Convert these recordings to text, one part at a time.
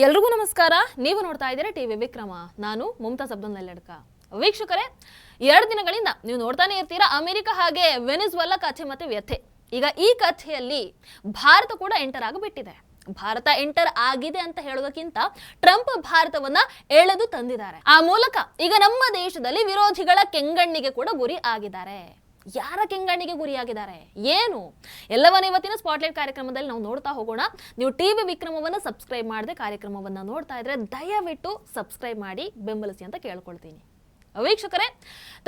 ಎಲ್ರಿಗೂ ನಮಸ್ಕಾರ. ನೀವು ನೋಡ್ತಾ ಇದ್ದೀರಾ ಟಿವಿ ವಿಕ್ರಮ. ನಾನು ಮುಮ್ತಾಜ್ ಅಬ್ದುಲ್ ನೆಲ್ಲಡ್ಕ. ವೀಕ್ಷಕರೇ, 2 ದಿನಗಳಿಂದ ನೀವು ನೋಡ್ತಾನೆ ಇರ್ತೀರಾ ಅಮೆರಿಕ ಹಾಗೆ ವೆನಿಜುವೆಲಾ ಕಥೆ ಮತ್ತೆ ವ್ಯಥೆ. ಈಗ ಈ ಕಥೆಯಲ್ಲಿ ಭಾರತ ಕೂಡ ಎಂಟರ್ ಆಗಿಬಿಟ್ಟಿದೆ. ಭಾರತ ಎಂಟರ್ ಆಗಿದೆ ಅಂತ ಹೇಳೋದಕ್ಕಿಂತ ಟ್ರಂಪ್ ಭಾರತವನ್ನ ಎಳೆದು ತಂದಿದ್ದಾರೆ. ಆ ಮೂಲಕ ಈಗ ನಮ್ಮ ದೇಶದಲ್ಲಿ ವಿರೋಧಿಗಳ ಕೆಂಗಣ್ಣಿಗೆ ಕೂಡ ಗುರಿ ಆಗಿದ್ದಾರೆ. ಯಾರ ಕೆಂಗಣ್ಣಿಗೆ ಗುರಿಯಾಗಿದ್ದಾರೆ, ಏನು ಎಲ್ಲವನ್ನ ಇವತ್ತಿನ ಸ್ಪಾಟ್ಲೈಟ್ ಕಾರ್ಯಕ್ರಮದಲ್ಲಿ ನಾವು ನೋಡ್ತಾ ಹೋಗೋಣ. ನೀವು ಟಿವಿ ವಿಕ್ರಮವನ್ನ ಸಬ್ಸ್ಕ್ರೈಬ್ ಮಾಡದೆ ಕಾರ್ಯಕ್ರಮವನ್ನ ನೋಡ್ತಾ ಇದ್ರೆ ದಯವಿಟ್ಟು ಸಬ್ಸ್ಕ್ರೈಬ್ ಮಾಡಿ ಬೆಂಬಲಿಸಿ ಅಂತ ಕೇಳ್ಕೊಳ್ತೀನಿ. ವೀಕ್ಷಕರೇ,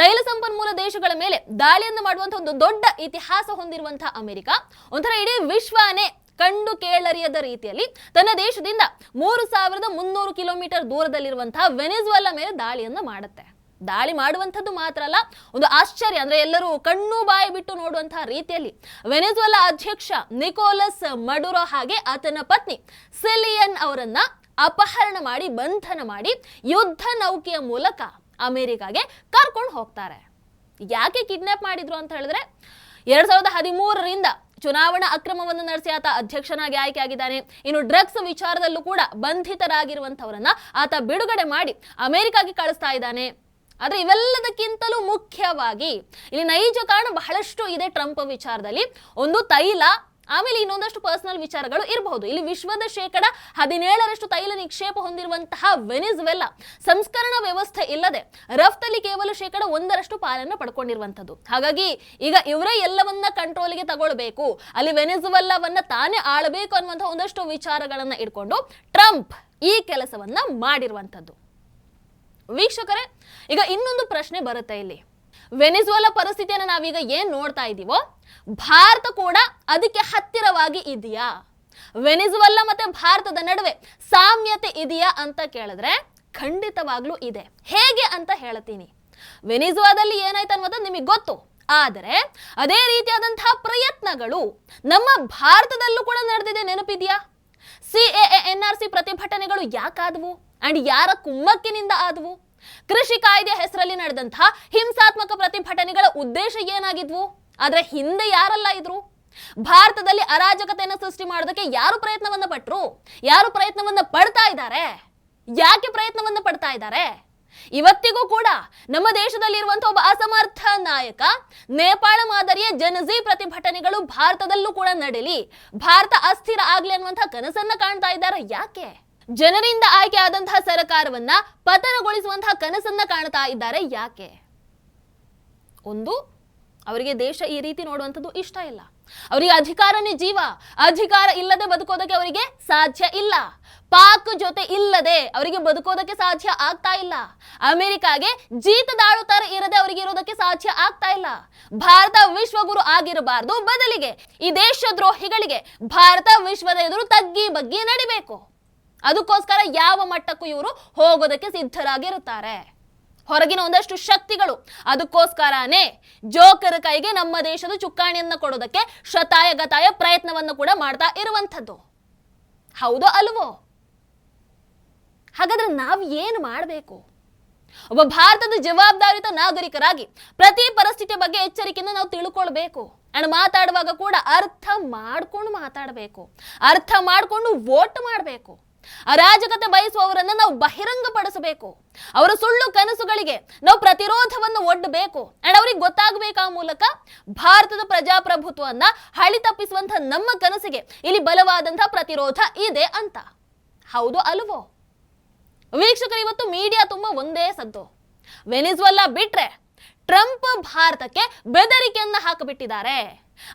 ತೈಲ ಸಂಪನ್ಮೂಲ ದೇಶಗಳ ಮೇಲೆ ದಾಳಿಯನ್ನು ಮಾಡುವಂತಹ ಒಂದು ದೊಡ್ಡ ಇತಿಹಾಸ ಹೊಂದಿರುವಂತಹ ಅಮೆರಿಕ ಒಂಥರ ಇಡೀ ವಿಶ್ವನೇ ಕಂಡು ಕೇಳರಿಯದ ರೀತಿಯಲ್ಲಿ ತನ್ನ ದೇಶದಿಂದ 3300 ಕಿಲೋಮೀಟರ್ ದೂರದಲ್ಲಿರುವಂತಹ ವೆನಿಜುವೆಲಾ ಮೇಲೆ ದಾಳಿಯನ್ನು ಮಾಡುತ್ತೆ. ದಾಳಿ ಮಾಡುವಂಥದ್ದು ಮಾತ್ರ ಅಲ್ಲ, ಒಂದು ಆಶ್ಚರ್ಯ ಅಂದ್ರೆ ಎಲ್ಲರೂ ಕಣ್ಣು ಬಾಯಿ ಬಿಟ್ಟು ನೋಡುವಂತಹ ರೀತಿಯಲ್ಲಿ ವೆನಿಜುವೆಲಾ ಅಧ್ಯಕ್ಷ ನಿಕೋಲಸ್ ಮಡುರೋ ಹಾಗೆ ಆತನ ಪತ್ನಿ ಸಿಲಿಯನ್ ಅವರನ್ನ ಅಪಹರಣ ಮಾಡಿ ಬಂಧನ ಮಾಡಿ ಯುದ್ಧ ನೌಕೆಯ ಮೂಲಕ ಅಮೆರಿಕಾಗೆ ಕರ್ಕೊಂಡು ಹೋಗ್ತಾರೆ. ಯಾಕೆ ಕಿಡ್ನಾಪ್ ಮಾಡಿದ್ರು ಅಂತ ಹೇಳಿದ್ರೆ 2013ರಿಂದ ಚುನಾವಣಾ ಅಕ್ರಮವನ್ನು ನಡೆಸಿ ಆತ ಅಧ್ಯಕ್ಷನಾಗಿ ಆಯ್ಕೆಯಾಗಿದ್ದಾನೆ. ಇನ್ನು ಡ್ರಗ್ಸ್ ವಿಚಾರದಲ್ಲೂ ಕೂಡ ಬಂಧಿತರಾಗಿರುವಂತವರನ್ನ ಆತ ಬಿಡುಗಡೆ ಮಾಡಿ ಅಮೆರಿಕಾಗೆ ಕಳಿಸ್ತಾ ಇದ್ದಾನೆ. ಆದ್ರೆ ಇವೆಲ್ಲದಕ್ಕಿಂತಲೂ ಮುಖ್ಯವಾಗಿ ಇಲ್ಲಿ ನೈಜ ಕಾರಣ ಬಹಳಷ್ಟು ಇದೆ ಟ್ರಂಪ್ ವಿಚಾರದಲ್ಲಿ. ಒಂದು ತೈಲ, ಆಮೇಲೆ ಇನ್ನೊಂದಷ್ಟು ಪರ್ಸನಲ್ ವಿಚಾರಗಳು ಇರಬಹುದು. ಇಲ್ಲಿ ವಿಶ್ವದ 17% ತೈಲ ನಿಕ್ಷೇಪ ಹೊಂದಿರುವಂತಹ ವೆನಿಜುವೆಲಾ ಸಂಸ್ಕರಣಾ ವ್ಯವಸ್ಥೆ ಇಲ್ಲದೆ ರಫ್ತಲ್ಲಿ ಕೇವಲ 1% ಪಾಲನ್ನು ಪಡ್ಕೊಂಡಿರುವಂತದ್ದು. ಹಾಗಾಗಿ ಈಗ ಇವರೇ ಎಲ್ಲವನ್ನ ಕಂಟ್ರೋಲ್ಗೆ ತಗೊಳ್ಬೇಕು, ಅಲ್ಲಿ ವೆನಿಜುವೆಲಾವನ್ನ ತಾನೇ ಆಳಬೇಕು ಅನ್ನುವಂತಹ ಒಂದಷ್ಟು ವಿಚಾರಗಳನ್ನ ಇಟ್ಕೊಂಡು ಟ್ರಂಪ್ ಈ ಕೆಲಸವನ್ನ ಮಾಡಿರುವಂತದ್ದು. ವೀಕ್ಷಕರೇ, ಈಗ ಇನ್ನೊಂದು ಪ್ರಶ್ನೆ ಬರುತ್ತೆ ಇಲ್ಲಿ. ವೆನಿಜುವೆಲಾ ಪರಿಸ್ಥಿತಿಯನ್ನು ನಾವೀಗ ಏನ್ ನೋಡ್ತಾ ಇದೀವೋ ಭಾರತ ಕೂಡ ಅದಕ್ಕೆ ಹತ್ತಿರವಾಗಿ ಇದೆಯಾ? ವೆನಿಜುವೆಲಾ ಮತ್ತೆ ಭಾರತದ ನಡುವೆ ಸಾಮ್ಯತೆ ಇದೆಯಾ ಅಂತ ಕೇಳಿದ್ರೆ ಖಂಡಿತವಾಗ್ಲೂ ಇದೆ. ಹೇಗೆ ಅಂತ ಹೇಳ್ತೀನಿ. ವೆನಿಜುವೆಲಾದಲ್ಲಿ ಏನಾಯ್ತು ಅನ್ನೋದು ನಿಮಗೆ ಗೊತ್ತು. ಆದರೆ ಅದೇ ರೀತಿಯಾದಂತಹ ಪ್ರಯತ್ನಗಳು ನಮ್ಮ ಭಾರತದಲ್ಲೂ ಕೂಡ ನಡೆದಿದೆ. ನೆನಪಿದೆಯಾ? CAA NRC ಪ್ರತಿಭಟನೆಗಳು ಯಾಕಾದವು ಅಂಡ್ ಯಾರ ಕುಮ್ಮಕ್ಕಿನಿಂದ ಆದವು? ಕೃಷಿ ಕಾಯ್ದೆ ಹೆಸರಲ್ಲಿ ನಡೆದಂತಹ ಹಿಂಸಾತ್ಮಕ ಪ್ರತಿಭಟನೆಗಳ ಉದ್ದೇಶ ಏನಾಗಿದ್ವು? ಆದ್ರೆ ಹಿಂದೆ ಯಾರೆಲ್ಲ ಇದ್ರು? ಭಾರತದಲ್ಲಿ ಅರಾಜಕತೆಯನ್ನು ಸೃಷ್ಟಿ ಮಾಡೋದಕ್ಕೆ ಯಾರು ಪ್ರಯತ್ನವನ್ನ ಪಟ್ರು? ಯಾರು ಪ್ರಯತ್ನವನ್ನ ಪಡ್ತಾ ಇದ್ದಾರೆ? ಯಾಕೆ ಪ್ರಯತ್ನವನ್ನ ಪಡ್ತಾ ಇದ್ದಾರೆ? ಇವತ್ತಿಗೂ ಕೂಡ ನಮ್ಮ ದೇಶದಲ್ಲಿ ಇರುವಂತಹ ಒಬ್ಬ ಅಸಮರ್ಥ ನಾಯಕ ನೇಪಾಳ ಮಾದರಿಯ ಜನಜಿ ಪ್ರತಿಭಟನೆಗಳು ಭಾರತದಲ್ಲೂ ಕೂಡ ನಡೀಲಿ, ಭಾರತ ಅಸ್ಥಿರ ಆಗ್ಲಿ ಅನ್ನುವಂತಹ ಕನಸನ್ನ ಕಾಣ್ತಾ ಇದ್ದಾರೆ. ಯಾಕೆ? ಜನರಿಂದ ಆಯ್ಕೆ ಆದಂತಹ ಸರ್ಕಾರವನ್ನ ಪತನಗೊಳಿಸುವಂತಹ ಕನಸನ್ನ ಕಾಣ್ತಾ ಇದ್ದಾರೆ. ಯಾಕೆ? ಒಂದು, ಅವರಿಗೆ ದೇಶ ಈ ರೀತಿ ನೋಡುವಂಥದ್ದು ಇಷ್ಟ ಇಲ್ಲ. ಅವರಿಗೆ ಅಧಿಕಾರನೇ ಜೀವ. ಅಧಿಕಾರ ಇಲ್ಲದೆ ಬದುಕೋದಕ್ಕೆ ಅವರಿಗೆ ಸಾಧ್ಯ ಇಲ್ಲ. ಪಾಕ್ ಜೊತೆ ಇಲ್ಲದೆ ಅವರಿಗೆ ಬದುಕೋದಕ್ಕೆ ಸಾಧ್ಯ ಆಗ್ತಾ ಇಲ್ಲ. ಅಮೆರಿಕಾಗೆ ಜೀತದಾಳು ತರ ಇರದೆ ಅವರಿಗೆ ಇರೋದಕ್ಕೆ ಸಾಧ್ಯ ಆಗ್ತಾ ಇಲ್ಲ. ಭಾರತ ವಿಶ್ವಗುರು ಆಗಿರಬಾರ್ದು, ಬದಲಿಗೆ ಈ ದೇಶದ್ರೋಹಿಗಳಿಗೆ ಭಾರತ ವಿಶ್ವದ ಎದುರು ತಗ್ಗಿ ಬಗ್ಗಿ ನಡಿಬೇಕು. ಅದಕ್ಕೋಸ್ಕರ ಯಾವ ಮಟ್ಟಕ್ಕೂ ಇವರು ಹೋಗೋದಕ್ಕೆ ಸಿದ್ಧರಾಗಿರುತ್ತಾರೆ. ಹೊರಗಿನ ಒಂದಷ್ಟು ಶಕ್ತಿಗಳು ಅದಕ್ಕೋಸ್ಕರನೇ ಜೋಕರ್ ಕೈಗೆ ನಮ್ಮ ದೇಶದ ಚುಕ್ಕಾಣಿಯನ್ನ ಕೊಡೋದಕ್ಕೆ ಶತಾಯ ಗತಾಯ ಪ್ರಯತ್ನವನ್ನು ಕೂಡ ಮಾಡ್ತಾ ಇರುವಂಥದ್ದು. ಹೌದೋ ಅಲ್ವೋ? ಹಾಗಾದ್ರೆ ನಾವು ಏನು ಮಾಡಬೇಕು? ಒಬ್ಬ ಭಾರತದ ಜವಾಬ್ದಾರಿತ ನಾಗರಿಕರಾಗಿ ಪ್ರತಿ ಪರಿಸ್ಥಿತಿಯ ಬಗ್ಗೆ ಎಚ್ಚರಿಕೆಯಿಂದ ನಾವು ತಿಳ್ಕೊಳ್ಬೇಕು. ಅಂಡ್ ಮಾತಾಡುವಾಗ ಕೂಡ ಅರ್ಥ ಮಾಡ್ಕೊಂಡು ಮಾತಾಡಬೇಕು, ಅರ್ಥ ಮಾಡ್ಕೊಂಡು ವೋಟ್ ಮಾಡಬೇಕು. ಅರಾಜಕತೆ ಬಯಸುವವರನ್ನ ನಾವು ಬಹಿರಂಗಪಡಿಸಬೇಕು. ಅವರ ಸುಳ್ಳು ಕನಸುಗಳಿಗೆ ನಾವು ಪ್ರತಿರೋಧವನ್ನು ಒಡ್ಡಬೇಕು. ಅಂಡ್ ಅವ್ರಿಗೆ ಗೊತ್ತಾಗಬೇಕು ಆ ಮೂಲಕ ಭಾರತದ ಪ್ರಜಾಪ್ರಭುತ್ವವನ್ನ ಹಳಿ ತಪ್ಪಿಸುವಂತಹ ನಮ್ಮ ಕನಸಿಗೆ ಇಲ್ಲಿ ಬಲವಾದಂತಹ ಪ್ರತಿರೋಧ ಇದೆ ಅಂತ. ಹೌದು ಅಲ್ವೋ? ವೀಕ್ಷಕರು, ಇವತ್ತು ಮೀಡಿಯಾ ತುಂಬಾ ಒಂದೇ ಸದ್ದು. ವೆನಿಜುವೆಲಾ ಬಿಟ್ರೆ ಟ್ರಂಪ್ ಭಾರತಕ್ಕೆ ಬೆದರಿಕೆಯನ್ನ ಹಾಕಿಬಿಟ್ಟಿದ್ದಾರೆ.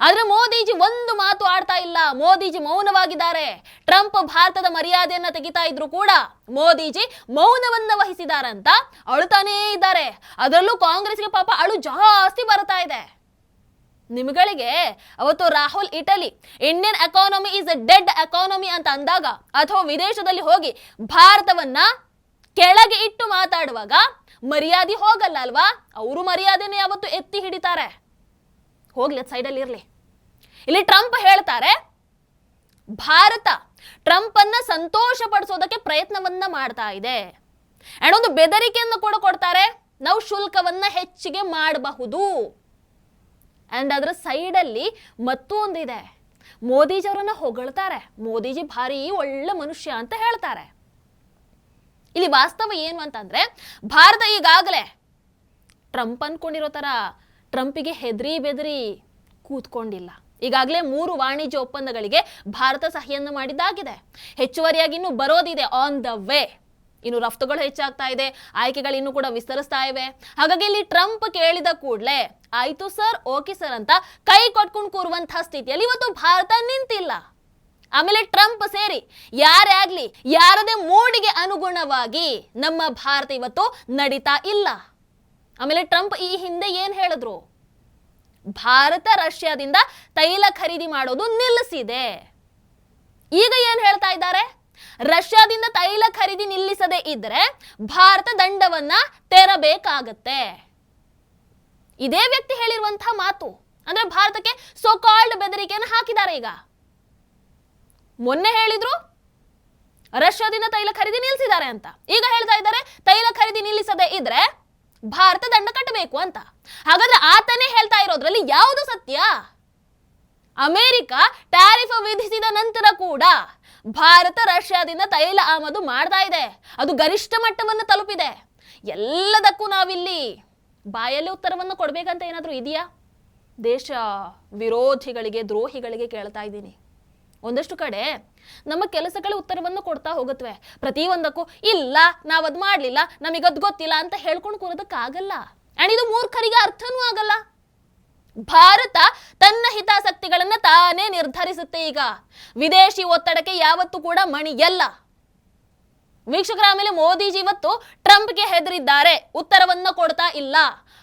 ಆದ್ರೆ ಮೋದಿಜಿ ಒಂದು ಮಾತು ಆಡ್ತಾ ಇಲ್ಲ. ಮೋದಿಜಿ ಮೌನವಾಗಿದ್ದಾರೆ. ಟ್ರಂಪ್ ಭಾರತದ ಮರ್ಯಾದೆಯನ್ನ ತೆಗಿತಾ ಇದ್ರು ಕೂಡ ಮೋದಿಜಿ ಮೌನವನ್ನ ವಹಿಸಿದಾರಂತ ಅಳುತ್ತಾನೇ ಇದ್ದಾರೆ. ಅದರಲ್ಲೂ ಕಾಂಗ್ರೆಸ್ಗೆ ಪಾಪ ಅಳು ಜಾಸ್ತಿ ಬರ್ತಾ ಇದೆ. ನಿಮ್ಗಳಿಗೆ ಅವತ್ತು Rahul Italy Indian economy is A dead economy ಅಂತ ಅಂದಾಗ, ಅಥವಾ ವಿದೇಶದಲ್ಲಿ ಹೋಗಿ ಭಾರತವನ್ನ ಕೆಳಗೆ ಇಟ್ಟು ಮಾತಾಡುವಾಗ ಮರ್ಯಾದೆ ಹೋಗಲ್ಲ ಅಲ್ವಾ? ಅವರು ಮರ್ಯಾದೆನೇ ಯಾವತ್ತು ಎತ್ತಿ ಹಿಡಿತಾರೆ. ಹೋಗ್ಲಿ, ಸೈಡಲ್ಲಿ ಇರ್ಲಿ. ಇಲ್ಲಿ ಟ್ರಂಪ್ ಹೇಳ್ತಾರೆ ಭಾರತ ಟ್ರಂಪ್ ಅನ್ನ ಸಂತೋಷ ಪಡಿಸೋದಕ್ಕೆ ಪ್ರಯತ್ನವನ್ನ ಮಾಡ್ತಾ ಇದೆ. ಅಂಡ್ ಒಂದು ಬೆದರಿಕೆಯನ್ನು ಕೂಡ ಕೊಡ್ತಾರೆ, ನಾವು ಶುಲ್ಕವನ್ನ ಹೆಚ್ಚಿಗೆ ಮಾಡಬಹುದು. ಅಂಡ್ ಅದರ ಸೈಡಲ್ಲಿ ಮತ್ತೊಂದಿದೆ, ಮೋದಿಜಿ ಅವರನ್ನ ಹೊಗಳ್ತಾರೆ. ಮೋದಿಜಿ ಭಾರಿ ಒಳ್ಳೆ ಮನುಷ್ಯ ಅಂತ ಹೇಳ್ತಾರೆ. ಇಲ್ಲಿ ವಾಸ್ತವ ಏನು ಅಂತಂದ್ರೆ ಭಾರತ ಈಗಾಗಲೇ ಟ್ರಂಪ್ ಅನ್ಕೊಂಡಿರೋ ತರ ಟ್ರಂಪಿಗೆ ಹೆದರಿ ಬೆದರಿ ಕೂತ್ಕೊಂಡಿಲ್ಲ. ಈಗಾಗಲೇ 3 ವಾಣಿಜ್ಯ ಒಪ್ಪಂದಗಳಿಗೆ ಭಾರತ ಸಹಿಯನ್ನು ಮಾಡಿದ್ದಾಗಿದೆ. ಹೆಚ್ಚುವರಿಯಾಗಿ ಇನ್ನು ಬರೋದಿದೆ, ಆನ್ ದ ವೇ. ಇನ್ನು ರಫ್ತುಗಳು ಹೆಚ್ಚಾಗ್ತಾ ಇದೆ, ಆಯ್ಕೆಗಳು ಇನ್ನೂ ಕೂಡ ವಿಸ್ತರಿಸ್ತಾ ಇವೆ. ಹಾಗಾಗಿ ಇಲ್ಲಿ ಟ್ರಂಪ್ ಕೇಳಿದ ಕೂಡಲೇ ಆಯ್ತು ಸರ್, ಓಕೆ ಸರ್ ಅಂತ ಕೈ ಕೊಟ್ಕೊಂಡು ಕೂರುವಂತಹ ಸ್ಥಿತಿಯಲ್ಲಿ ಇವತ್ತು ಭಾರತ ನಿಂತಿಲ್ಲ. ಆಮೇಲೆ ಟ್ರಂಪ್ ಸೇರಿ ಯಾರೇ ಆಗ್ಲಿ ಯಾರದೇ ಮೂಡಿಗೆ ಅನುಗುಣವಾಗಿ ನಮ್ಮ ಭಾರತ ಇವತ್ತು ನಡೀತಾ ಇಲ್ಲ. ಆಮೇಲೆ ಟ್ರಂಪ್ ಈ ಹಿಂದೆ ಏನ್ ಹೇಳಿದ್ರು? ಭಾರತ ರಷ್ಯಾದಿಂದ ತೈಲ ಖರೀದಿ ಮಾಡೋದು ನಿಲ್ಲಿಸಿದೆ. ಈಗ ಏನ್ ಹೇಳ್ತಾ ಇದ್ದಾರೆ? ರಷ್ಯಾದಿಂದ ತೈಲ ಖರೀದಿ ನಿಲ್ಲಿಸದೆ ಇದ್ರೆ ಭಾರತ ದಂಡವನ್ನ ತೆರಬೇಕಾಗತ್ತೆ. ಇದೇ ವ್ಯಕ್ತಿ ಹೇಳಿರುವಂತಹ ಮಾತು. ಅಂದ್ರೆ ಭಾರತಕ್ಕೆ ಸೋಕಾಲ್ಡ್ ಬೆದರಿಕೆಯನ್ನು ಹಾಕಿದ್ದಾರೆ. ಈಗ ಮೊನ್ನೆ ಹೇಳಿದ್ರು ರಷ್ಯಾದಿಂದ ತೈಲ ಖರೀದಿ ನಿಲ್ಲಿಸಿದ್ದಾರೆ ಅಂತ, ಈಗ ಹೇಳ್ತಾ ಇದ್ದಾರೆ ತೈಲ ಖರೀದಿ ನಿಲ್ಲಿಸದೆ ಇದ್ರೆ ಭಾರತ ದಂಡ ಕಟ್ಟಬೇಕು ಅಂತ. ಹಾಗಾದ್ರೆ ಆತನೇ ಹೇಳ್ತಾ ಇರೋದ್ರಲ್ಲಿ ಯಾವುದು ಸತ್ಯ? ಅಮೆರಿಕ ಟ್ಯಾರಿಫ್ ವಿಧಿಸಿದ ನಂತರ ಕೂಡ ಭಾರತ ರಷ್ಯಾದಿಂದ ತೈಲ ಆಮದು ಮಾಡ್ತಾ ಇದೆ, ಅದು ಗರಿಷ್ಠ ಮಟ್ಟವನ್ನು ತಲುಪಿದೆ. ಎಲ್ಲದಕ್ಕೂ ನಾವಿಲ್ಲಿ ಬಾಯಲ್ಲಿ ಉತ್ತರವನ್ನು ಕೊಡ್ಬೇಕಂತ ಏನಾದರೂ ಇದೆಯಾ? ದೇಶ ವಿರೋಧಿಗಳಿಗೆ, ದ್ರೋಹಿಗಳಿಗೆ ಕೇಳ್ತಾ ಇದ್ದೀನಿ. ಒಂದಷ್ಟು ಕಡೆ ನಮ್ಮ ಕೆಲಸಗಳ ಉತ್ತರವನ್ನು ಕೊಡ್ತಾ ಹೋಗುತ್ತವೆ. ಪ್ರತಿಯೊಂದಕ್ಕೂ ಇಲ್ಲ, ನಾವದು ಮಾಡಲಿಲ್ಲ, ನಮಗದು ಗೊತ್ತಿಲ್ಲ ಅಂತ ಹೇಳ್ಕೊಂಡು ಕೂರೋದಕ್ಕಾಗಲ್ಲ. ಅಂಡ್ ಇದು ಮೂರ್ಖರಿಗೆ ಅರ್ಥನೂ ಆಗಲ್ಲ. ಭಾರತ ತನ್ನ ಹಿತಾಸಕ್ತಿಗಳನ್ನ ತಾನೇ ನಿರ್ಧರಿಸುತ್ತೆ. ಈಗ ವಿದೇಶಿ ಒತ್ತಡಕ್ಕೆ ಯಾವತ್ತೂ ಕೂಡ ಮಣಿಯಲ್ಲ. ವೀಕ್ಷಕರ, ಆಮೇಲೆ ಮೋದಿಜಿ ಇವತ್ತು ಟ್ರಂಪ್ಗೆ ಹೆದರಿದ್ದಾರೆ, ಉತ್ತರವನ್ನ ಕೊಡ್ತಾ ಇಲ್ಲ,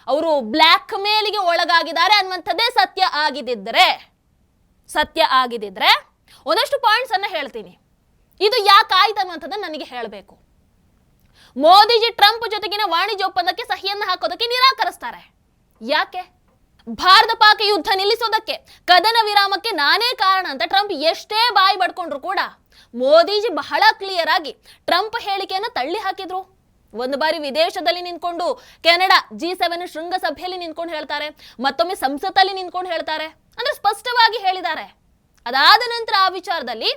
ಅವರು ಬ್ಲ್ಯಾಕ್ ಮೇಲ್ಗೆ ಒಳಗಾಗಿದ್ದಾರೆ ಅನ್ನುವಂಥದ್ದೇ ಸತ್ಯ ಆಗಿದ್ದಿದ್ರೆ ಒಂದಷ್ಟು ಪಾಯಿಂಟ್ಸ್ ಅನ್ನ ಹೇಳ್ತೀನಿ. ಇದು ಯಾಕಾಯ್ತು ಅನ್ನುವಂಥದ್ದನ್ನ ನನಗೆ ಹೇಳಬೇಕು. ಮೋದಿಜಿ ಟ್ರಂಪ್ ಜೊತೆಗಿನ ವಾಣಿಜ್ಯ ಒಪ್ಪಂದಕ್ಕೆ ಸಹಿಯನ್ನು ಹಾಕೋದಕ್ಕೆ ನಿರಾಕರಿಸ್ತಾರೆ. ಯಾಕೆ? ಭಾರತ ಪಾಕ ಯುದ್ಧ ನಿಲ್ಲಿಸೋದಕ್ಕೆ, ಕದನ ವಿರಾಮಕ್ಕೆ ನಾನೇ ಕಾರಣ ಅಂತ ಟ್ರಂಪ್ ಎಷ್ಟೇ ಬಾಯಿ ಬಡ್ಕೊಂಡ್ರು ಕೂಡ ಮೋದಿಜಿ ಬಹಳ ಕ್ಲಿಯರ್ ಆಗಿ ಟ್ರಂಪ್ ಹೇಳಿಕೆಯನ್ನು ತಳ್ಳಿ ಹಾಕಿದ್ರು. ಒಂದು ಬಾರಿ ವಿದೇಶದಲ್ಲಿ ನಿಂತ್ಕೊಂಡು ಕೆನಡಾ G7 ಶೃಂಗಸಭೆಯಲ್ಲಿ ನಿಂತ್ಕೊಂಡು ಹೇಳ್ತಾರೆ, ಮತ್ತೊಮ್ಮೆ ಸಂಸತ್ತಲ್ಲಿ ನಿಂತ್ಕೊಂಡು ಹೇಳ್ತಾರೆ. ಅಂದ್ರೆ ಸ್ಪಷ್ಟವಾಗಿ ಹೇಳಿದ್ದಾರೆ. ಅದಾದ ನಂತರ ಆ ವಿಚಾರದಲ್ಲಿ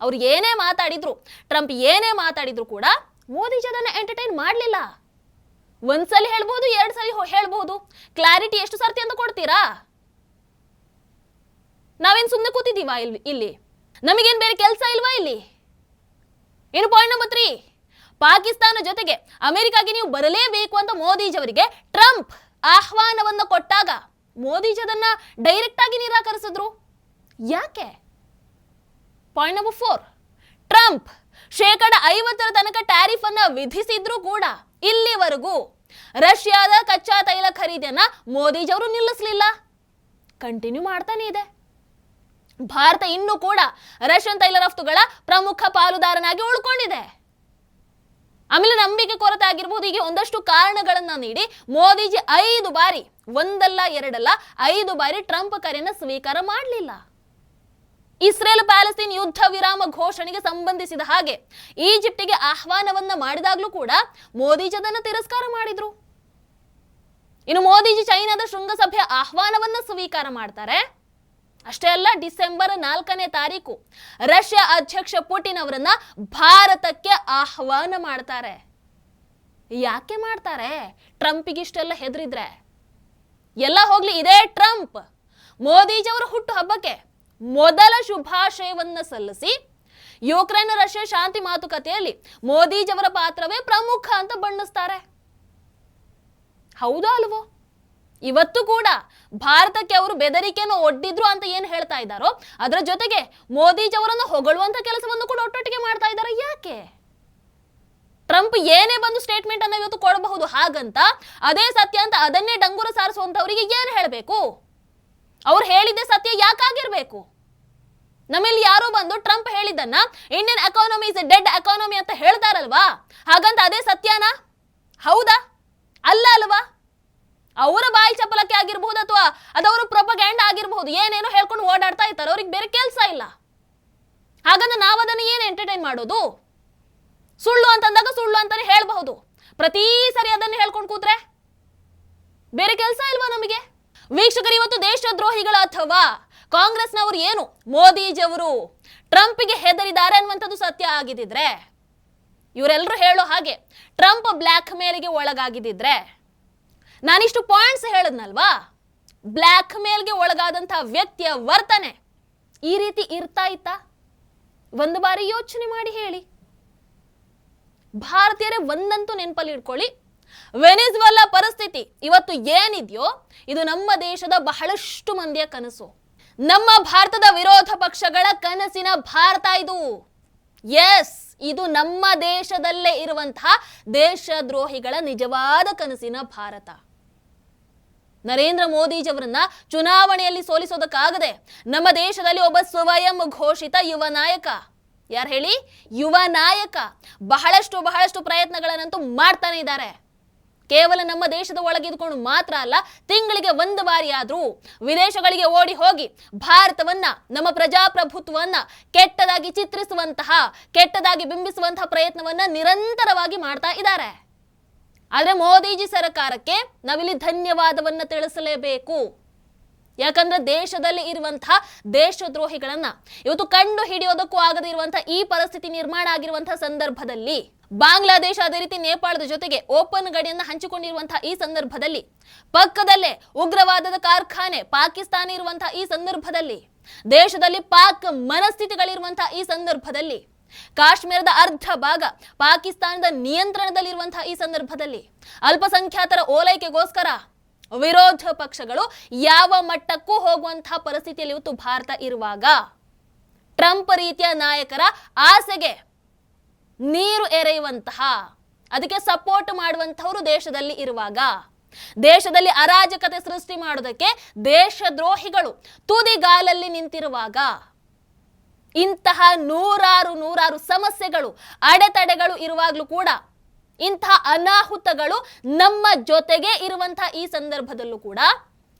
ಅವ್ರು ಏನೇ ಮಾತಾಡಿದ್ರು, ಟ್ರಂಪ್ ಏನೇ ಮಾತಾಡಿದ್ರು ಕೂಡ ಮೋದಿಜಿ ಅದನ್ನ ಎಂಟರ್ಟೈನ್ ಮಾಡಲಿಲ್ಲ. ಒಂದ್ಸಲಿ ಹೇಳ್ಬಹುದು, 2 ಸಲ ಹೇಳ್ಬಹುದು. ಕ್ಲಾರಿಟಿ ಎಷ್ಟು ಸರ್ತಿ ಅಂತ ಕೊಡ್ತೀರಾ? ನಾವೇನ್ ಸುಮ್ಮನೆ ಕೂತಿದ್ದೀವಾ ಇಲ್ಲಿ? ನಮಗೇನ್ ಬೇರೆ ಕೆಲಸ ಇಲ್ವಾ ಇಲ್ಲಿ? ಏನು ಪಾಯಿಂಟ್ ನಂಬರ್ 3, ಪಾಕಿಸ್ತಾನ ಜೊತೆಗೆ ಅಮೆರಿಕಾಗೆ ನೀವು ಬರಲೇಬೇಕು ಅಂತ ಮೋದಿಜಿ ಅವರಿಗೆ ಟ್ರಂಪ್ ಆಹ್ವಾನವನ್ನು ಕೊಟ್ಟಾಗ ಮೋದಿಜಿ ಅದನ್ನ ಡೈರೆಕ್ಟ್ ಆಗಿ ನಿರಾಕರಿಸಿದ್ರು. ಯಾಕೆ? ಪಾಯಿಂಟ್ ನಂಬರ್ 4, ಟ್ರಂಪ್ 50% ತನಕ ಟ್ಯಾರಿಫ್ ಅನ್ನ ವಿಧಿಸಿದ್ರು ಕೂಡ ಇಲ್ಲಿವರೆಗೂ ರಷ್ಯಾದ ಕಚ್ಚಾ ತೈಲ ಖರೀದಿಯನ್ನ ಮೋದಿಜಿ ಅವರು ನಿಲ್ಲಿಸಲಿಲ್ಲ, ಕಂಟಿನ್ಯೂ ಮಾಡ್ತಾನೆ ಇದೆ. ಭಾರತ ಇನ್ನೂ ಕೂಡ ರಷ್ಯನ್ ತೈಲ ರಫ್ತುಗಳ ಪ್ರಮುಖ ಪಾಲುದಾರನಾಗಿ ಉಳ್ಕೊಂಡಿದೆ. ಆಮೇಲೆ ನಂಬಿಕೆ ಕೊರತೆ ಆಗಿರ್ಬೋದು, ಹೀಗೆ ಒಂದಷ್ಟು ಕಾರಣಗಳನ್ನ ನೀಡಿ ಮೋದಿಜಿ 5 ಬಾರಿ, ಒಂದಲ್ಲ ಎರಡಲ್ಲ 5 ಬಾರಿ ಟ್ರಂಪ್ ಕರೆಯನ್ನ ಸ್ವೀಕಾರ ಮಾಡಲಿಲ್ಲ. ಇಸ್ರೇಲ್ ಪ್ಯಾಲೆಸ್ತೈನ್ ಯುದ್ಧ ವಿರಾಮ ಘೋಷಣೆಗೆ ಸಂಬಂಧಿಸಿದ ಹಾಗೆ ಈಜಿಪ್ಟಿಗೆ ಆಹ್ವಾನವನ್ನ ಮಾಡಿದಾಗ್ಲೂ ಕೂಡ ಮೋದಿಜಿ ಅದನ್ನು ತಿರಸ್ಕಾರ ಮಾಡಿದ್ರು. ಇನ್ನು ಮೋದಿಜಿ ಚೈನಾದ ಶೃಂಗಸಭೆಯ ಆಹ್ವಾನವನ್ನ ಸ್ವೀಕಾರ ಮಾಡ್ತಾರೆ. ಅಷ್ಟೇ ಅಲ್ಲ, ಡಿಸೆಂಬರ್ 4ನೇ ತಾರೀಕು ರಷ್ಯಾ ಅಧ್ಯಕ್ಷ ಪುಟಿನ್ ಅವರನ್ನ ಭಾರತಕ್ಕೆ ಆಹ್ವಾನ ಮಾಡ್ತಾರೆ. ಯಾಕೆ ಮಾಡ್ತಾರೆ? ಟ್ರಂಪಿಗೆ ಇಷ್ಟೆಲ್ಲ ಹೆದರಿದ್ರೆ ಎಲ್ಲ ಹೋಗ್ಲಿ, ಇದೇ ಟ್ರಂಪ್ ಮೋದಿಜಿ ಅವರ ಹುಟ್ಟು ಹಬ್ಬಕ್ಕೆ ಮೊದಲ ಶುಭಾಶಯವನ್ನ ಸಲ್ಲಿಸಿ ಯುಕ್ರೇನ್ ರಷ್ಯಾ ಶಾಂತಿ ಮಾತುಕತೆಯಲ್ಲಿ ಮೋದಿಜಿ ಅವರ ಪಾತ್ರವೇ ಪ್ರಮುಖ ಅಂತ ಬಣ್ಣಿಸ್ತಾರೆ. ಹೌದಾ ಅಲ್ವೋ? ಇವತ್ತು ಕೂಡ ಭಾರತಕ್ಕೆ ಅವರು ಬೆದರಿಕೆಯನ್ನು ಒಡ್ಡಿದ್ರು ಅಂತ ಏನು ಹೇಳ್ತಾ ಇದ್ದಾರೋ ಅದರ ಜೊತೆಗೆ ಮೋದಿಜಿ ಅವರನ್ನು ಹೊಗಳುವಂತ ಕೆಲಸವನ್ನು ಕೂಡ ಒಟ್ಟೊಟ್ಟಿಗೆ ಮಾಡ್ತಾ ಇದ್ದಾರೆ. ಯಾಕೆ? ಟ್ರಂಪ್ ಏನೇ ಬಂದು ಸ್ಟೇಟ್ಮೆಂಟ್ ಅನ್ನ ಇವತ್ತು ಕೊಡಬಹುದು, ಹಾಗಂತ ಅದೇ ಸತ್ಯ ಅಂತ ಅದನ್ನೇ ಡಂಗುರ ಸಾರಿಸುವಂತವರಿಗೆ ಏನು ಹೇಳಬೇಕು? ಅವ್ರು ಹೇಳಿದ್ದೆ ಸತ್ಯ ಯಾಕಾಗಿರ್ಬೇಕು? ನಮ್ಮಲ್ಲಿ ಯಾರೋ ಬಂದು ಟ್ರಂಪ್ ಹೇಳಿದ್ದನ್ನ Indian economy is dead economy ಅಂತ ಹೇಳ್ತಾರಲ್ವಾ, ಹಾಗಂತ ಅದೇ ಸತ್ಯನಾ? ಹೌದಾ? ಅಲ್ಲ ಅಲ್ವಾ? ಅವರ ಬಾಯಿ ಚಪಲಕ್ಕೆ ಆಗಿರಬಹುದು ಅಥವಾ ಅದವರ ಪ್ರೊಪಗ್ಯಾಂಡ ಆಗಿರಬಹುದು, ಏನೇನೋ ಹೇಳ್ಕೊಂಡು ಓಡಾಡ್ತಾ ಇರ್ತಾರೆ, ಅವ್ರಿಗೆ ಬೇರೆ ಕೆಲಸ ಇಲ್ಲ. ಹಾಗಂದ್ರೆ ನಾವು ಅದನ್ನ ಏನು ಎಂಟರ್ಟೈನ್ ಮಾಡೋದು? ಸುಳ್ಳು ಅಂತಂದಾಗ ಸುಳ್ಳು ಅಂತಾನೆ ಹೇಳ್ಬಹುದು, ಪ್ರತಿ ಸರಿ ಅದನ್ನ ಹೇಳ್ಕೊಂಡು ಕೂತ್ರೆ ಬೇರೆ ಕೆಲಸ ಇಲ್ವಾ ನಮಗೆ? ವೀಕ್ಷಕರು, ಇವತ್ತು ದೇಶದ್ರೋಹಿಗಳ ಅಥವಾ ಕಾಂಗ್ರೆಸ್ನವರು ಏನು ಮೋದಿಜಿ ಅವರು ಟ್ರಂಪ್ಗೆ ಹೆದರಿದ್ದಾರೆ ಅನ್ನುವಂಥದ್ದು ಸತ್ಯ ಆಗಿದ್ದಿದ್ರೆ ಇವರೆಲ್ಲರೂ ಹೇಳೋ ಹಾಗೆ ಟ್ರಂಪ್ ಬ್ಲ್ಯಾಕ್ ಮೇಲ್ಗೆ ಒಳಗಾಗಿದ್ದಿದ್ರೆ ನಾನಿಷ್ಟು ಪಾಯಿಂಟ್ಸ್ ಹೇಳಿದ್ನಲ್ವಾ, ಬ್ಲ್ಯಾಕ್ ಮೇಲ್ಗೆ ಒಳಗಾದಂತಹ ವ್ಯಕ್ತಿಯ ವರ್ತನೆ ಈ ರೀತಿ ಇರ್ತಾ ಇತ್ತಾ? ಒಂದು ಬಾರಿ ಯೋಚನೆ ಮಾಡಿ ಹೇಳಿ. ಭಾರತೀಯರೇ ಒಂದಂತೂ ನೆನಪಲ್ಲಿ ಇಟ್ಕೊಳ್ಳಿ, ವೆನಿಜುವೆಲಾ ಪರಿಸ್ಥಿತಿ ಇವತ್ತು ಏನಿದೆಯೋ ಇದು ನಮ್ಮ ದೇಶದ ಬಹಳಷ್ಟು ಮಂದಿಯ ಕನಸು, ನಮ್ಮ ಭಾರತದ ವಿರೋಧ ಪಕ್ಷಗಳ ಕನಸಿನ ಭಾರತ ಇದು. ಎಸ್, ಇದು ನಮ್ಮ ದೇಶದಲ್ಲೇ ಇರುವಂತಹ ದೇಶದ್ರೋಹಿಗಳ ನಿಜವಾದ ಕನಸಿನ ಭಾರತ. ನರೇಂದ್ರ ಮೋದಿಜಿಯವರನ್ನ ಚುನಾವಣೆಯಲ್ಲಿ ಸೋಲಿಸೋದಕ್ಕಾಗದೆ ನಮ್ಮ ದೇಶದಲ್ಲಿ ಒಬ್ಬ ಸ್ವಯಂ ಘೋಷಿತ ಯುವ ನಾಯಕ, ಯಾರು ಹೇಳಿ, ಯುವ ನಾಯಕ ಬಹಳಷ್ಟು ಪ್ರಯತ್ನಗಳನ್ನಂತೂ ಮಾಡ್ತಾನೆ ಇದ್ದಾರೆ. ಕೇವಲ ನಮ್ಮ ದೇಶದ ಒಳಗಿದ್ಕೊಂಡು ಮಾತ್ರ ಅಲ್ಲ, ತಿಂಗಳಿಗೆ ಒಂದು ಬಾರಿ ಆದ್ರೂ ವಿದೇಶಗಳಿಗೆ ಓಡಿ ಹೋಗಿ ಭಾರತವನ್ನ, ನಮ್ಮ ಪ್ರಜಾಪ್ರಭುತ್ವವನ್ನ ಕೆಟ್ಟದಾಗಿ ಚಿತ್ರಿಸುವಂತಹ, ಕೆಟ್ಟದಾಗಿ ಬಿಂಬಿಸುವಂತಹ ಪ್ರಯತ್ನವನ್ನ ನಿರಂತರವಾಗಿ ಮಾಡ್ತಾ ಇದ್ದಾರೆ. ಆದ್ರೆ ಮೋದಿಜಿ ಸರ್ಕಾರಕ್ಕೆ ನಾವಿಲ್ಲಿ ಧನ್ಯವಾದವನ್ನ ತಿಳಿಸಲೇಬೇಕು. ಯಾಕಂದ್ರೆ ದೇಶದಲ್ಲಿ ಇರುವಂತಹ ದೇಶದ್ರೋಹಿಗಳನ್ನ ಇವತ್ತು ಕಂಡು ಹಿಡಿಯೋದಕ್ಕೂ ಆಗದೆ ಇರುವಂತಹ ಈ ಪರಿಸ್ಥಿತಿ ನಿರ್ಮಾಣ ಆಗಿರುವಂತಹ ಸಂದರ್ಭದಲ್ಲಿ, ಬಾಂಗ್ಲಾದೇಶ ಅದೇ ರೀತಿ ನೇಪಾಳದ ಜೊತೆಗೆ ಓಪನ್ ಗಡಿಯನ್ನ ಹಂಚಿಕೊಂಡಿರುವಂತಹ ಈ ಸಂದರ್ಭದಲ್ಲಿ, ಪಕ್ಕದಲ್ಲೇ ಉಗ್ರವಾದದ ಕಾರ್ಖಾನೆ ಪಾಕಿಸ್ತಾನ ಇರುವಂತಹ ಈ ಸಂದರ್ಭದಲ್ಲಿ, ದೇಶದಲ್ಲಿ ಪಾಕ್ ಮನಸ್ಥಿತಿಗಳಿರುವಂತಹ ಈ ಸಂದರ್ಭದಲ್ಲಿ, ಕಾಶ್ಮೀರದ ಅರ್ಧ ಭಾಗ ಪಾಕಿಸ್ತಾನದ ನಿಯಂತ್ರಣದಲ್ಲಿರುವಂತಹ ಈ ಸಂದರ್ಭದಲ್ಲಿ, ಅಲ್ಪಸಂಖ್ಯಾತರ ಓಲೈಕೆಗೋಸ್ಕರ ವಿರೋಧ ಪಕ್ಷಗಳು ಯಾವ ಮಟ್ಟಕ್ಕೂ ಹೋಗುವಂತಹ ಪರಿಸ್ಥಿತಿಯಲ್ಲಿ ಇವತ್ತು ಭಾರತ ಇರುವಾಗ, ಟ್ರಂಪ್ ರೀತಿಯ ನಾಯಕರ ಆಸೆಗೆ ನೀರು ಎರೆಯುವಂತಹ, ಅದಕ್ಕೆ ಸಪೋರ್ಟ್ ಮಾಡುವಂತಹವರು ದೇಶದಲ್ಲಿ ಇರುವಾಗ, ದೇಶದಲ್ಲಿ ಅರಾಜಕತೆ ಸೃಷ್ಟಿ ಮಾಡೋದಕ್ಕೆ ದೇಶದ್ರೋಹಿಗಳು ತುದಿಗಾಲಲ್ಲಿ ನಿಂತಿರುವಾಗ, ಇಂತಹ ನೂರಾರು ಸಮಸ್ಯೆಗಳು, ಅಡೆತಡೆಗಳು ಇರುವಾಗಲೂ ಕೂಡ, ಇಂತಹ ಅನಾಹುತಗಳು ನಮ್ಮ ಜೊತೆಗೆ ಇರುವಂತಹ ಈ ಸಂದರ್ಭದಲ್ಲೂ ಕೂಡ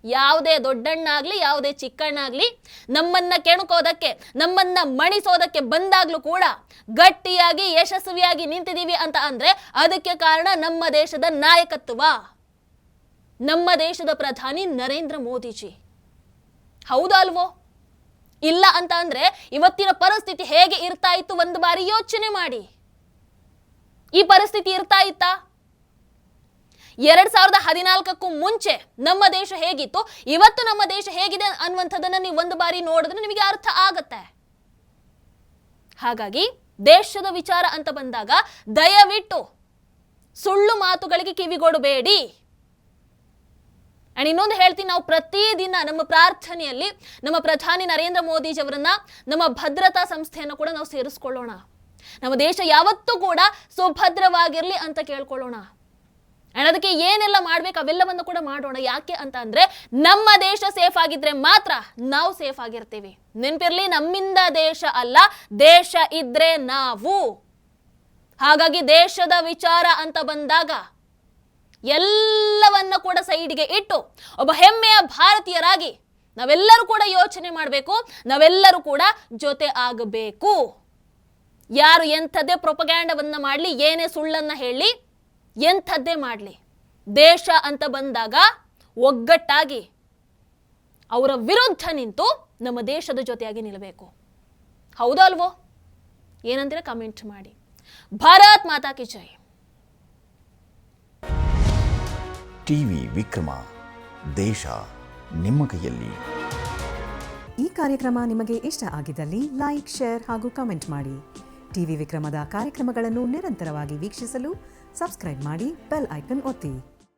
ಯಾವುದೇ ದೊಡ್ಡಣ್ಣಾಗ್ಲಿ ಯಾವುದೇ ಚಿಕ್ಕಣ್ಣಾಗ್ಲಿ ನಮ್ಮನ್ನ ಕೆಣಕೋದಕ್ಕೆ, ನಮ್ಮನ್ನ ಮಣಿಸೋದಕ್ಕೆ ಬಂದಾಗ್ಲೂ ಕೂಡ ಗಟ್ಟಿಯಾಗಿ ಯಶಸ್ವಿಯಾಗಿ ನಿಂತಿದ್ದೀವಿ ಅಂತ ಅಂದ್ರೆ ಅದಕ್ಕೆ ಕಾರಣ ನಮ್ಮ ದೇಶದ ನಾಯಕತ್ವ, ನಮ್ಮ ದೇಶದ ಪ್ರಧಾನಿ ನರೇಂದ್ರ ಮೋದಿಜಿ. ಹೌದಾ ಅಲ್ವೋ? ಇಲ್ಲ ಅಂತ ಅಂದ್ರೆ ಇವತ್ತಿನ ಪರಿಸ್ಥಿತಿ ಹೇಗೆ ಇರ್ತಾ ಇತ್ತು ಒಂದು ಬಾರಿ ಯೋಚನೆ ಮಾಡಿ. ಈ ಪರಿಸ್ಥಿತಿ ಇರ್ತಾ ಇತ್ತಾ? 2014ಕ್ಕೂ ಮುಂಚೆ ನಮ್ಮ ದೇಶ ಹೇಗಿತ್ತು, ಇವತ್ತು ನಮ್ಮ ದೇಶ ಹೇಗಿದೆ ಅನ್ನುವಂಥದ್ದನ್ನ ನೀವು ಒಂದು ಬಾರಿ ನೋಡಿದ್ರೆ ನಿಮಗೆ ಅರ್ಥ ಆಗತ್ತೆ. ಹಾಗಾಗಿ ದೇಶದ ವಿಚಾರ ಅಂತ ಬಂದಾಗ ದಯವಿಟ್ಟು ಸುಳ್ಳು ಮಾತುಗಳಿಗೆ ಕಿವಿಗೊಡಬೇಡಿ. ಅಂಡ್ ಇನ್ನೊಂದು ಹೇಳ್ತೀನಿ, ನಾವು ಪ್ರತಿದಿನ ನಮ್ಮ ಪ್ರಾರ್ಥನೆಯಲ್ಲಿ ನಮ್ಮ ಪ್ರಧಾನಿ ನರೇಂದ್ರ ಮೋದಿಜಿ ಅವರನ್ನ, ನಮ್ಮ ಭದ್ರತಾ ಸಂಸ್ಥೆಯನ್ನು ಕೂಡ ನಾವು ಸೇರಿಸ್ಕೊಳ್ಳೋಣ. ನಮ್ಮ ದೇಶ ಯಾವತ್ತೂ ಕೂಡ ಸುಭದ್ರವಾಗಿರ್ಲಿ ಅಂತ ಕೇಳ್ಕೊಳ್ಳೋಣ. ಅಂಡ್ ಅದಕ್ಕೆ ಏನೆಲ್ಲ ಮಾಡ್ಬೇಕು ಅವೆಲ್ಲವನ್ನು ಕೂಡ ಮಾಡೋಣ. ಯಾಕೆ ಅಂತ ಅಂದ್ರೆ ನಮ್ಮ ದೇಶ ಸೇಫ್ ಆಗಿದ್ರೆ ಮಾತ್ರ ನಾವು ಸೇಫ್ ಆಗಿರ್ತೀವಿ. ನೆನಪಿರ್ಲಿ, ನಮ್ಮಿಂದ ದೇಶ ಅಲ್ಲ, ದೇಶ ಇದ್ರೆ ನಾವು. ಹಾಗಾಗಿ ದೇಶದ ವಿಚಾರ ಅಂತ ಬಂದಾಗ ಎಲ್ಲವನ್ನ ಕೂಡ ಸೈಡ್ಗೆ ಇಟ್ಟು ಒಬ್ಬ ಹೆಮ್ಮೆಯ ಭಾರತೀಯರಾಗಿ ನಾವೆಲ್ಲರೂ ಕೂಡ ಯೋಚನೆ ಮಾಡಬೇಕು, ನಾವೆಲ್ಲರೂ ಕೂಡ ಜೊತೆ ಆಗಬೇಕು. ಯಾರು ಎಂಥದ್ದೇ ಪ್ರೊಪಗ್ಯಾಂಡವನ್ನ ಮಾಡಲಿ, ಏನೇ ಸುಳ್ಳನ್ನ ಹೇಳಿ, ಎಂಥದ್ದೇ ಮಾಡಲಿ, ದೇಶ ಅಂತ ಬಂದಾಗ ಒಗ್ಗಟ್ಟಾಗಿ ಅವರ ವಿರುದ್ಧ ನಿಂತು ನಮ್ಮ ದೇಶದ ಜೊತೆಯಾಗಿ ನಿಲ್ಲಬೇಕು. ಹೌದಲ್ವೋ? ಏನಂತೀರ ಕಮೆಂಟ್ ಮಾಡಿ. ಭಾರತ್ ಮಾತಾ ಕಿ ಜೈ. ಟಿವಿ ವಿಕ್ರಮ, ದೇಶ ನಿಮ್ಮ ಕೈಯಲ್ಲಿ. ಈ ಕಾರ್ಯಕ್ರಮ ನಿಮಗೆ ಇಷ್ಟ ಆಗಿದ್ದಲ್ಲಿ ಲೈಕ್, ಶೇರ್ ಹಾಗೂ ಕಮೆಂಟ್ ಮಾಡಿ. ಟಿವಿ ವಿಕ್ರಮದ ಕಾರ್ಯಕ್ರಮಗಳನ್ನು ನಿರಂತರವಾಗಿ ವೀಕ್ಷಿಸಲು ಸಬ್ಸ್ಕ್ರೈಬ್ ಮಾಡಿ, ಬೆಲ್ ಐಕನ್ ಒತ್ತಿ.